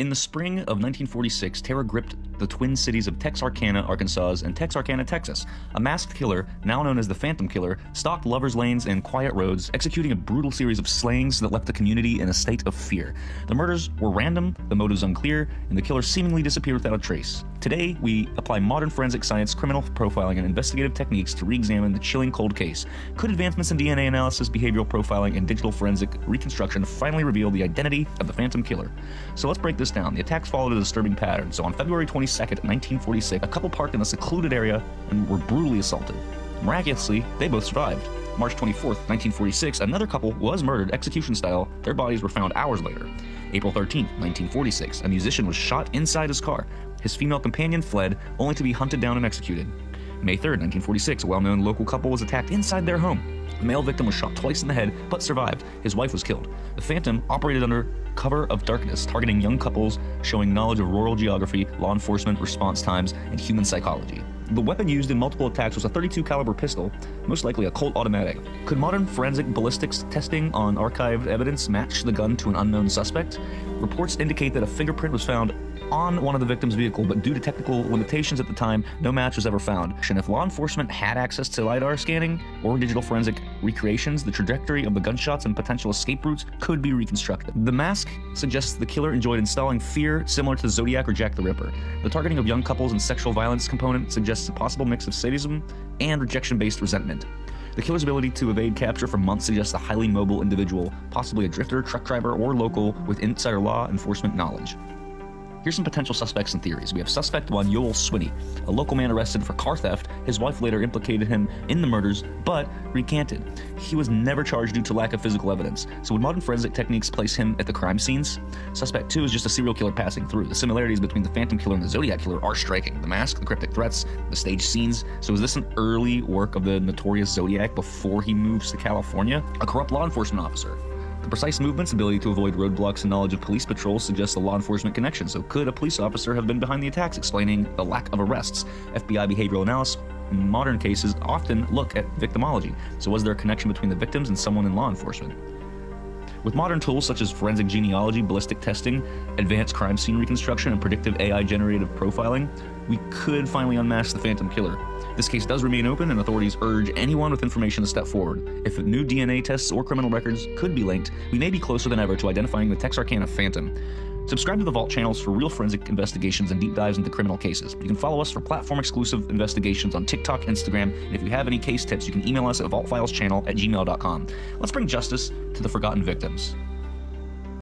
In the spring of 1946, terror gripped the twin cities of Texarkana, Arkansas, and Texarkana, Texas. A masked killer, now known as the Phantom Killer, stalked lovers' lanes and quiet roads, executing a brutal series of slayings that left the community in a state of fear. The murders were random, the motives unclear, and the killer seemingly disappeared without a trace. Today, we apply modern forensic science, criminal profiling, and investigative techniques to re-examine the chilling cold case. Could advancements in DNA analysis, behavioral profiling, and digital forensic reconstruction finally reveal the identity of the Phantom Killer? So let's break this down. The attacks followed a disturbing pattern. So on February 22nd, 1946, a couple parked in a secluded area and were brutally assaulted. Miraculously, they both survived. March 24th, 1946, another couple was murdered execution style. Their bodies were found hours later. April 13th, 1946, a musician was shot inside his car. His female companion fled, only to be hunted down and executed. May 3rd, 1946, a well-known local couple was attacked inside their home. The male victim was shot twice in the head, but survived. His wife was killed. The Phantom operated under cover of darkness, targeting young couples, showing knowledge of rural geography, law enforcement response times, and human psychology. The weapon used in multiple attacks was a .32 caliber pistol, most likely a Colt automatic. Could modern forensic ballistics testing on archived evidence match the gun to an unknown suspect? Reports indicate that a fingerprint was found on one of the victim's vehicle, but due to technical limitations at the time, no match was ever found. And if law enforcement had access to LiDAR scanning or digital forensic recreations, the trajectory of the gunshots and potential escape routes could be reconstructed. The mask suggests the killer enjoyed installing fear similar to the Zodiac or Jack the Ripper. The targeting of young couples and sexual violence component suggests a possible mix of sadism and rejection-based resentment. The killer's ability to evade capture for months suggests a highly mobile individual, possibly a drifter, truck driver, or local with insider law enforcement knowledge. Here's some potential suspects and theories. We have suspect 1, Yoel Swinney, a local man arrested for car theft. His wife later implicated him in the murders, but recanted. He was never charged due to lack of physical evidence. So would modern forensic techniques place him at the crime scenes? Suspect 2 is just a serial killer passing through. The similarities between the Phantom Killer and the Zodiac Killer are striking. The mask, the cryptic threats, the staged scenes. So is this an early work of the notorious Zodiac before he moves to California? A corrupt law enforcement officer. The precise movements, ability to avoid roadblocks, and knowledge of police patrols suggests a law enforcement connection. So could a police officer have been behind the attacks, explaining the lack of arrests? FBI behavioral analysis in modern cases often look at victimology. So was there a connection between the victims and someone in law enforcement? With modern tools such as forensic genealogy, ballistic testing, advanced crime scene reconstruction, and predictive AI-generated profiling, we could finally unmask the Phantom Killer. This case does remain open, and authorities urge anyone with information to step forward. If new DNA tests or criminal records could be linked, we may be closer than ever to identifying the Texarkana Phantom. Subscribe to the Vault channels for real forensic investigations and deep dives into criminal cases. You can follow us for platform-exclusive investigations on TikTok, Instagram, and if you have any case tips, you can email us at vaultfileschannel@gmail.com. Let's bring justice to the forgotten victims.